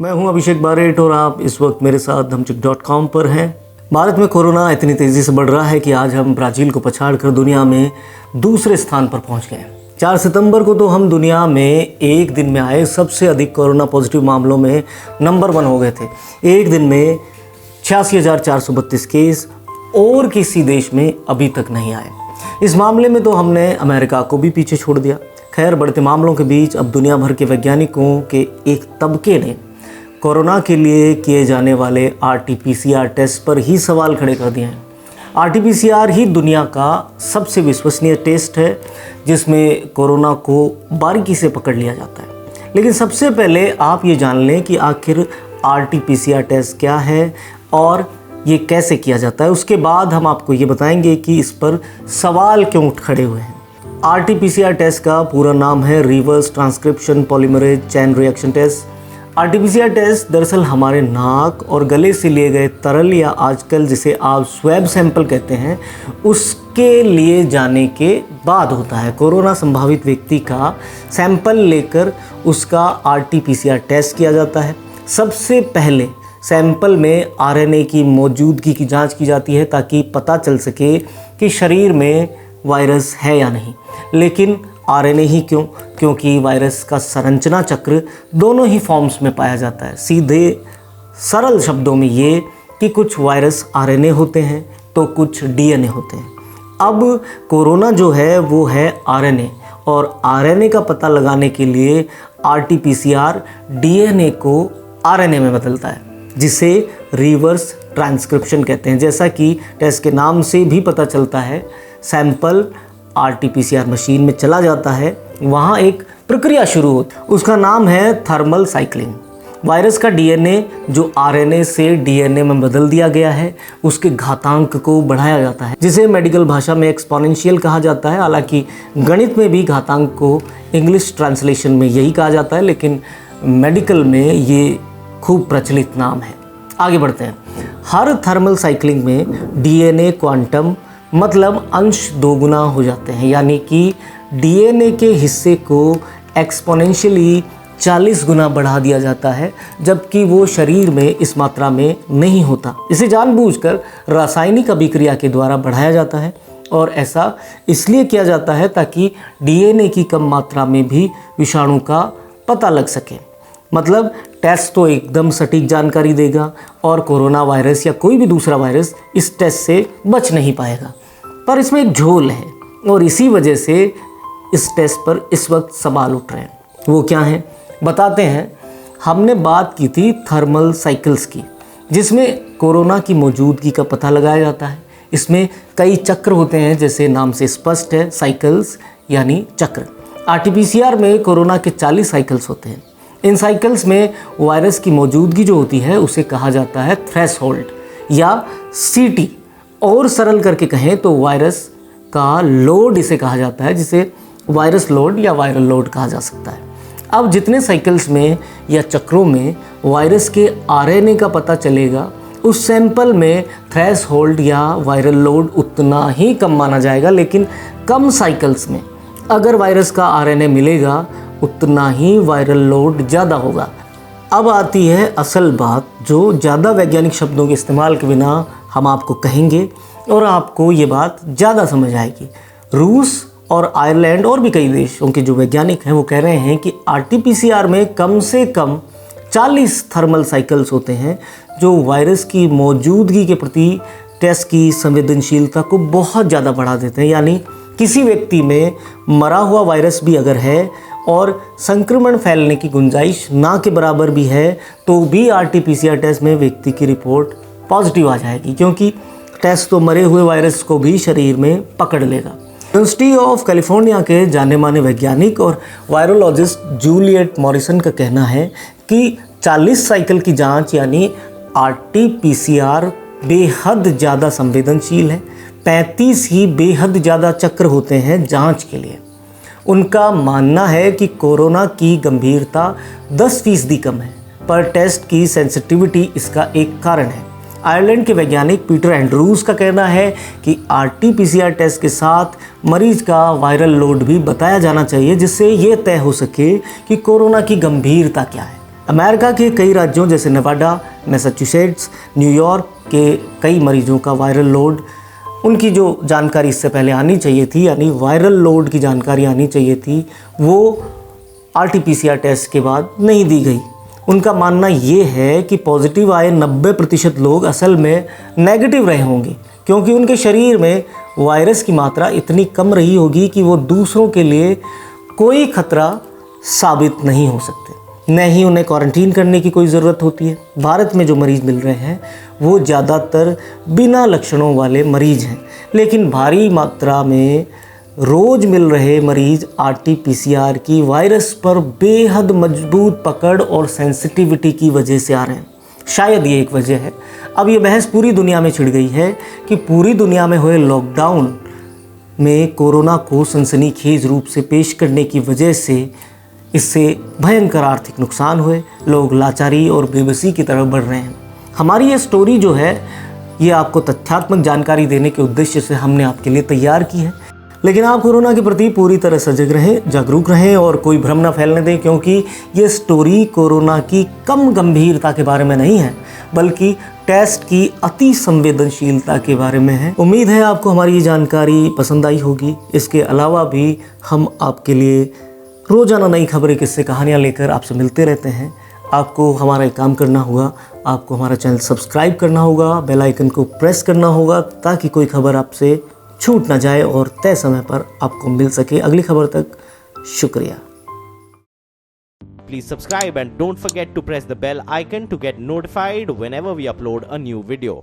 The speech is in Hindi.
मैं हूं अभिषेक बारेट और आप इस वक्त मेरे साथ धमचिक.com पर हैं। भारत में कोरोना इतनी तेज़ी से बढ़ रहा है कि आज हम ब्राज़ील को पछाड़कर दुनिया में दूसरे स्थान पर पहुंच गए। 4 सितंबर को तो हम दुनिया में एक दिन में आए सबसे अधिक कोरोना पॉजिटिव मामलों में नंबर 1 हो गए थे। एक दिन में 86,432 केस और किसी देश में अभी तक नहीं आए। इस मामले में तो हमने अमेरिका को भी पीछे छोड़ दिया। खैर, बढ़ते मामलों के बीच अब दुनिया भर के वैज्ञानिकों के एक तबके ने कोरोना के लिए किए जाने वाले RT-PCR टेस्ट पर ही सवाल खड़े कर दिए हैं। RT-PCR ही दुनिया का सबसे विश्वसनीय टेस्ट है जिसमें कोरोना को बारीकी से पकड़ लिया जाता है। लेकिन सबसे पहले आप ये जान लें कि आखिर RT-PCR टेस्ट क्या है और ये कैसे किया जाता है। उसके बाद हम आपको ये बताएंगे कि इस पर सवाल क्यों उठ खड़े हुए हैं। RT-PCR टेस्ट का पूरा नाम है reverse transcription polymerase chain reaction test. RT-PCR test दरअसल हमारे नाक और गले से लिए गए तरल या आजकल जिसे आप स्वैब सैंपल कहते हैं उसके लिए जाने के बाद होता है। कोरोना संभावित व्यक्ति का सैंपल लेकर उसका RT-PCR टेस्ट किया जाता है। सबसे पहले सैंपल में RNA की मौजूदगी की जांच की जाती है ताकि पता चल सके कि शरीर में वायरस है या नहीं। लेकिन RNA ही क्यों? क्योंकि वायरस का संरचना चक्र दोनों ही फॉर्म्स में पाया जाता है। सीधे सरल शब्दों में ये कि कुछ वायरस RNA होते हैं तो कुछ DNA होते हैं। अब कोरोना जो है वो है RNA और RNA का पता लगाने के लिए RT-PCR DNA को RNA में बदलता है जिसे रिवर्स ट्रांसक्रिप्शन कहते हैं। जैसा कि टेस्ट के नाम से भी पता चलता है, सैंपल RT-PCR मशीन में चला जाता है, वहाँ एक प्रक्रिया शुरू होती है, उसका नाम है थर्मल साइक्लिंग। वायरस का DNA जो RNA से DNA में बदल दिया गया है उसके घातांक को बढ़ाया जाता है जिसे मेडिकल भाषा में एक्सपोनेंशियल कहा जाता है। हालांकि गणित में भी घातांक को इंग्लिश ट्रांसलेशन में यही कहा जाता है, लेकिन मेडिकल में ये खूब प्रचलित नाम है। आगे बढ़ते हैं। हर थर्मल साइक्लिंग में DNA क्वांटम मतलब अंश दोगुना हो जाते हैं, यानी कि DNA के हिस्से को एक्सपोनेंशियली 40 गुना बढ़ा दिया जाता है, जबकि वो शरीर में इस मात्रा में नहीं होता। इसे जानबूझकर रासायनिक अभिक्रिया के द्वारा बढ़ाया जाता है और ऐसा इसलिए किया जाता है ताकि DNA की कम मात्रा में भी विषाणु का पता लग सके। मतलब टेस्ट तो एकदम सटीक जानकारी देगा और कोरोना वायरस या कोई भी दूसरा वायरस इस टेस्ट से बच नहीं पाएगा। पर इसमें एक झोल है और इसी वजह से इस टेस्ट पर इस वक्त सवाल उठ रहे हैं। वो क्या हैं बताते हैं। हमने बात की थी थर्मल साइकिल्स की, जिसमें कोरोना की मौजूदगी का पता लगाया जाता है। इसमें कई चक्र होते हैं, जैसे नाम से स्पष्ट है, साइकिल्स यानी चक्र। RT-PCR में कोरोना के 40 साइकिल्स होते हैं। इन साइकिल्स में वायरस की मौजूदगी जो होती है उसे कहा जाता है थ्रेशोल्ड या CT, और सरल करके कहें तो वायरस का लोड इसे कहा जाता है, जिसे वायरस लोड या वायरल लोड कहा जा सकता है। अब जितने साइकिल्स में या चक्रों में वायरस के RNA का पता चलेगा उस सैंपल में थ्रेशोल्ड या वायरल लोड उतना ही कम माना जाएगा, लेकिन कम साइकिल्स में अगर वायरस का RNA मिलेगा उतना ही वायरल लोड ज़्यादा होगा। अब आती है असल बात जो ज़्यादा वैज्ञानिक शब्दों के इस्तेमाल के बिना हम आपको कहेंगे और आपको ये बात ज़्यादा समझ आएगी। रूस और आयरलैंड और भी कई देशों के जो वैज्ञानिक हैं वो कह रहे हैं कि RT-PCR में कम से कम 40 थर्मल साइकिल्स होते हैं जो वायरस की मौजूदगी के प्रति टेस्ट की संवेदनशीलता को बहुत ज़्यादा बढ़ा देते हैं। यानी किसी व्यक्ति में मरा हुआ वायरस भी अगर है और संक्रमण फैलने की गुंजाइश ना के बराबर भी है तो भी RT-PCR टेस्ट में व्यक्ति की रिपोर्ट पॉजिटिव आ जाएगी, क्योंकि टेस्ट तो मरे हुए वायरस को भी शरीर में पकड़ लेगा। यूनिवर्सिटी ऑफ कैलिफोर्निया के जाने माने वैज्ञानिक और वायरोलॉजिस्ट जूलियट मॉरिसन का कहना है कि 40 साइकिल की जांच यानी RT-PCR बेहद ज़्यादा संवेदनशील है। 35 ही बेहद ज़्यादा चक्र होते हैं जांच के लिए। उनका मानना है कि कोरोना की गंभीरता 10% कम है, पर टेस्ट की सेंसिटिविटी इसका एक कारण है। आयरलैंड के वैज्ञानिक पीटर एंड्रूज का कहना है कि RT-PCR टेस्ट के साथ मरीज का वायरल लोड भी बताया जाना चाहिए, जिससे ये तय हो सके कि कोरोना की गंभीरता क्या है। अमेरिका के कई राज्यों जैसे नेवाडा, मैसाचुसेट्स, न्यूयॉर्क के कई मरीजों का वायरल लोड, उनकी जो जानकारी इससे पहले आनी चाहिए थी, यानी वायरल लोड की जानकारी आनी चाहिए थी, वो RT-PCR टेस्ट के बाद नहीं दी गई। उनका मानना ये है कि पॉजिटिव आए 90% लोग असल में नेगेटिव रहे होंगे, क्योंकि उनके शरीर में वायरस की मात्रा इतनी कम रही होगी कि वो दूसरों के लिए कोई खतरा साबित नहीं हो सकते, न ही उन्हें क्वारंटीन करने की कोई ज़रूरत होती है। भारत में जो मरीज़ मिल रहे हैं वो ज़्यादातर बिना लक्षणों वाले मरीज़ हैं, लेकिन भारी मात्रा में रोज़ मिल रहे मरीज़ RT-PCR की वायरस पर बेहद मजबूत पकड़ और सेंसिटिविटी की वजह से आ रहे हैं। शायद ये एक वजह है। अब ये बहस पूरी दुनिया में छिड़ गई है कि पूरी दुनिया में हुए लॉकडाउन में कोरोना को सनसनीखेज रूप से पेश करने की वजह से इससे भयंकर आर्थिक नुकसान हुए, लोग लाचारी और बेबसी की तरफ बढ़ रहे हैं। हमारी ये स्टोरी जो है ये आपको तथ्यात्मक जानकारी देने के उद्देश्य से हमने आपके लिए तैयार की है, लेकिन आप कोरोना के प्रति पूरी तरह सजग रहें, जागरूक रहें और कोई भ्रम न फैलने दें, क्योंकि ये स्टोरी कोरोना की कम गंभीरता के बारे में नहीं है, बल्कि टेस्ट की अति संवेदनशीलता के बारे में है। उम्मीद है आपको हमारी ये जानकारी पसंद आई होगी। इसके अलावा भी हम आपके लिए रोज़ाना नई खबरें, किस्से, कहानियाँ लेकर आपसे मिलते रहते हैं। आपको हमारा एक काम करना होगा, आपको हमारा चैनल सब्सक्राइब करना होगा, बेल आइकन को प्रेस करना होगा, ताकि कोई खबर आपसे छूट ना जाए और तय समय पर आपको मिल सके। अगली खबर तक शुक्रिया। Please subscribe and don't forget to press the bell icon to get notified whenever we upload a new video.